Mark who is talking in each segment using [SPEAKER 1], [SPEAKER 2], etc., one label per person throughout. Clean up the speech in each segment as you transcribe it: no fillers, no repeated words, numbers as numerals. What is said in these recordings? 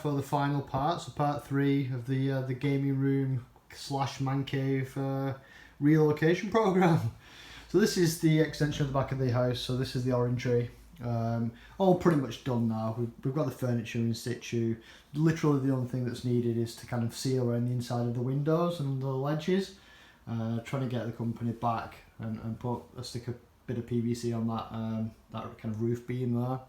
[SPEAKER 1] for the final part, so part 3 of the gaming room / man cave relocation program. So this is the extension of the back of the house. So this is the orangery. All pretty much done now. We've got the furniture in situ. Literally the only thing that's needed is to kind of seal around the inside of the windows and the ledges. Trying to get the company back and stick a bit of PVC on that kind of roof beam there.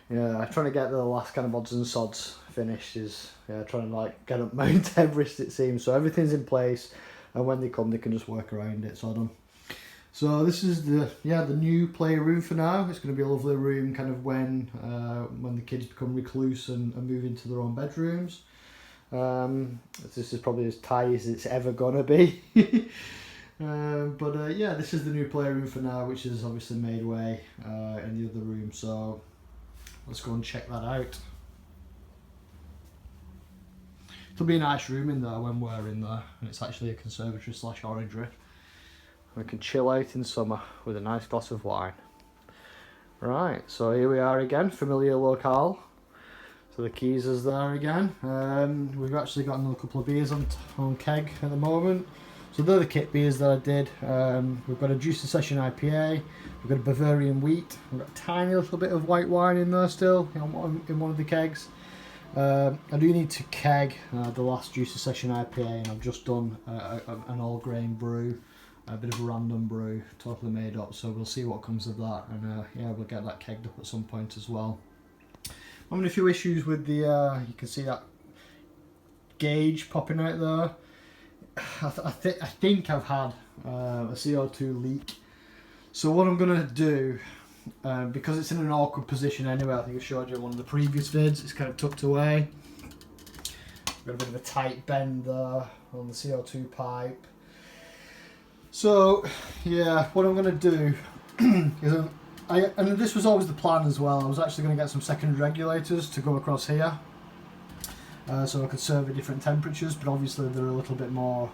[SPEAKER 1] Yeah, trying to get the last kind of odds and sods finished is trying to like get up Mount Everest, it seems. So everything's in place, and when they come, they can just work around it. So done. So this is the new playroom for now. It's going to be a lovely room, kind of when the kids become recluse and move into their own bedrooms. This is probably as tight as it's ever gonna be. But this is the new playroom for now, which is obviously made way in the other room. So let's go and check that out. It'll be a nice room in there when we're in there, and it's actually a conservatory / orangery. We can chill out in summer with a nice glass of wine. Right, so here we are again, familiar locale. So the keys is there again. We've actually got another couple of beers on keg at the moment. So they're the kit beers that I did. We've got a Juicy Session IPA. We've got a Bavarian Wheat. We've got a tiny little bit of white wine in there still, in one of the kegs. I do need to keg the last Juicy Session IPA, and I've just done an all grain brew. A bit of a random brew, totally made up, so we'll see what comes of that, and we'll get that kegged up at some point as well. I'm having a few issues with the, you can see that gauge popping out there. I think I've had a CO2 leak, so what I'm going to do, because it's in an awkward position anyway, I think I showed you in one of the previous vids, it's kind of tucked away. Got a bit of a tight bend there on the CO2 pipe. So, yeah, what I'm going to do is, and this was always the plan as well, I was actually going to get some secondary regulators to go across here, so I could serve at different temperatures, but obviously they're a little bit more,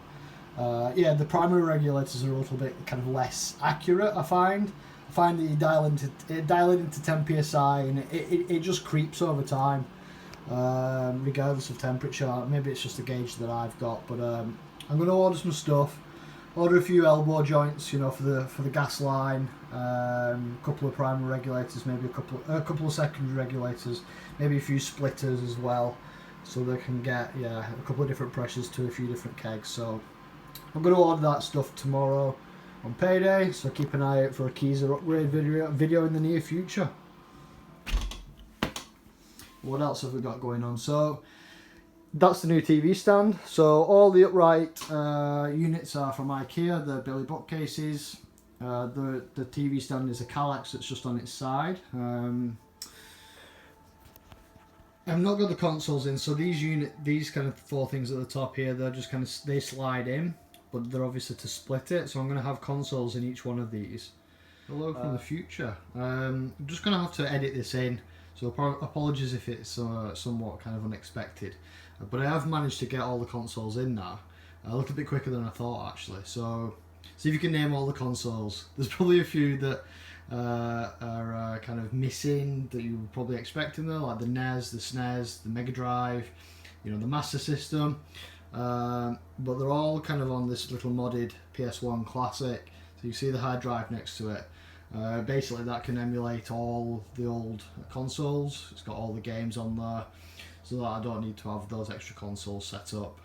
[SPEAKER 1] the primary regulators are a little bit kind of less accurate, I find. I find that you dial it into 10 psi and it just creeps over time, regardless of temperature. Maybe it's just a gauge that I've got, but I'm going to order some stuff. Order a few elbow joints, for the gas line, a couple of primary regulators, maybe a couple of secondary regulators, maybe a few splitters as well, so they can get a couple of different pressures to a few different kegs. So I'm going to order that stuff tomorrow on payday. So keep an eye out for a Keezer upgrade video in the near future. What else have we got going on? So that's the new TV stand. So all the upright units are from IKEA. They're Billy bookcases. The TV stand is a Kallax that's just on its side. I've not got the consoles in, so these kind of 4 things at the top here, they're just kind of, they slide in, but they're obviously to split it. So I'm going to have consoles in each one of these. Hello from the future. I'm just going to have to edit this in. So apologies if it's somewhat kind of unexpected. But I have managed to get all the consoles in now, a little bit quicker than I thought actually. So see if you can name all the consoles. There's probably a few that are kind of missing that you would probably expect in there, like the NES, the SNES, the Mega Drive, the Master System. But they're all kind of on this little modded PS1 Classic. So you see the hard drive next to it. Basically that can emulate all the old consoles. It's got all the games on there, so that I don't need to have those extra consoles set up.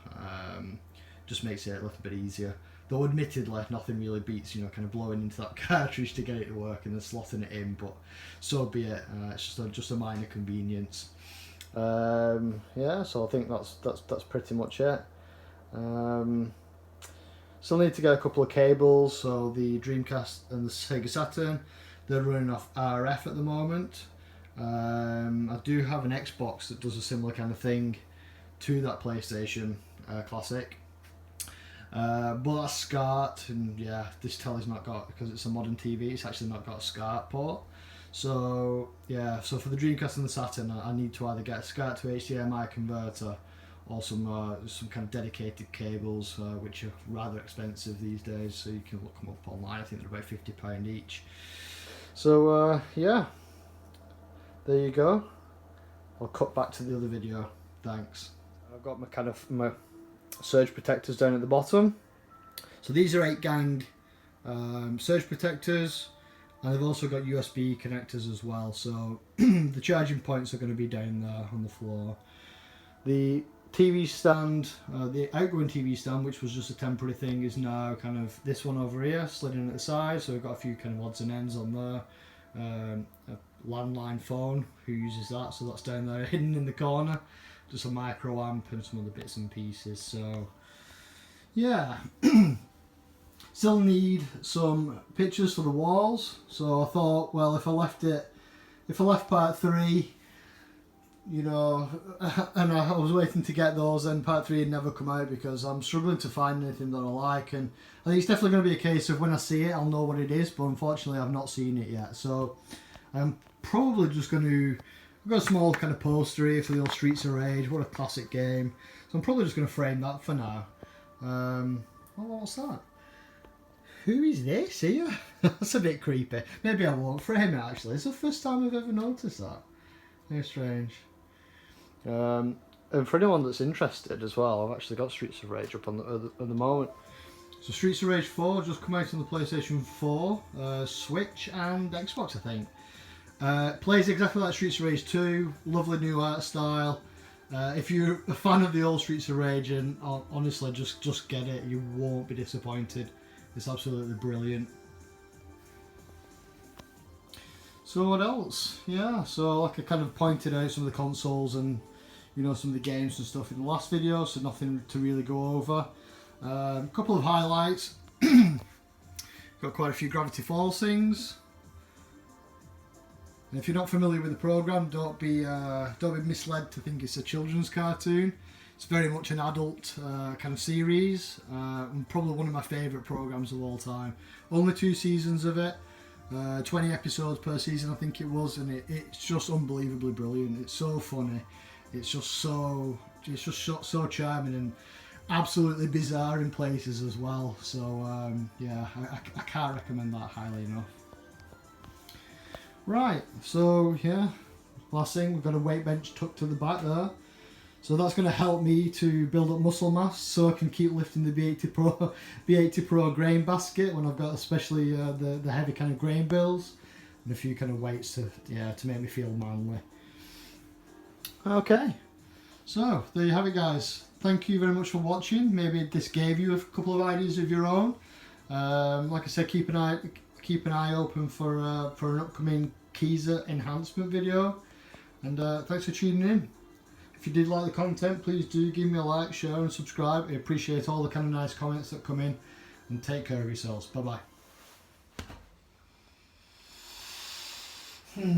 [SPEAKER 1] Just makes it a little bit easier. Though admittedly, nothing really beats, kind of blowing into that cartridge to get it to work and then slotting it in, but so be it. It's just a minor convenience. So I think that's pretty much it. Still need to get a couple of cables. So the Dreamcast and the Sega Saturn, they're running off RF at the moment. I do have an Xbox that does a similar kind of thing to that PlayStation Classic, but that's SCART, and this telly's not got, because it's a modern TV, it's actually not got a SCART port. So so for the Dreamcast and the Saturn, I need to either get a SCART to HDMI converter or some kind of dedicated cables, which are rather expensive these days, so you can look them up online. I think they're about £50 each. So there you go. I'll cut back to the other video. Thanks. I've got my surge protectors down at the bottom. So these are 8-gang surge protectors, and they've also got USB connectors as well. So the charging points are going to be down there on the floor. The TV stand, the outgoing TV stand, which was just a temporary thing, is now kind of this one over here, slid in at the side. So we've got a few kind of odds and ends on there. A landline phone, who uses that? So that's down there, hidden in the corner. Just a micro amp and some other bits and pieces. So yeah. Still need some pictures for the walls. So I thought, well, if I left part 3, you know, and I was waiting to get those, and part 3 had never come out because I'm struggling to find anything that I like. And I think it's definitely going to be a case of when I see it, I'll know what it is, but unfortunately I've not seen it yet. So I'm probably just going to, I've got a small kind of poster here for the old Streets of Rage. What a classic game. So I'm probably just going to frame that for now. Oh, what's that? Who is this here? That's a bit creepy. Maybe I won't frame it actually. It's the first time I've ever noticed that. Very strange. And for anyone that's interested as well, I've actually got Streets of Rage up on at the moment. So Streets of Rage 4 just come out on the PlayStation 4, Switch and Xbox, I think. Plays exactly like Streets of Rage 2, lovely new art style. If you're a fan of the old Streets of Rage, and honestly just get it, you won't be disappointed. It's absolutely brilliant. So what else? Yeah, so like I kind of pointed out some of the consoles and, you know, some of the games and stuff in the last video, so nothing to really go over. A couple of highlights. Got quite a few Gravity Falls things. And if you're not familiar with the program, don't be misled to think it's a children's cartoon. It's very much an adult kind of series, and probably one of my favourite programs of all time. Only 2 seasons of it, 20 episodes per season I think it was, and it's just unbelievably brilliant. It's so funny, it's just so charming and absolutely bizarre in places as well. So yeah, I can't recommend that highly enough. Right, so yeah, last thing, we've got a weight bench tucked to the back there. So that's going to help me to build up muscle mass, so I can keep lifting the B80 Pro grain basket when I've got especially the heavy kind of grain bills, and a few kind of weights to make me feel manly. Okay, so there you have it, guys. Thank you very much for watching. Maybe this gave you a couple of ideas of your own. Like I said, keep an eye open for an upcoming Keyser enhancement video, and thanks for tuning in. If you did like the content, please do give me a like, share and subscribe. I appreciate all the kind of nice comments that come in, and take care of yourselves. Bye bye.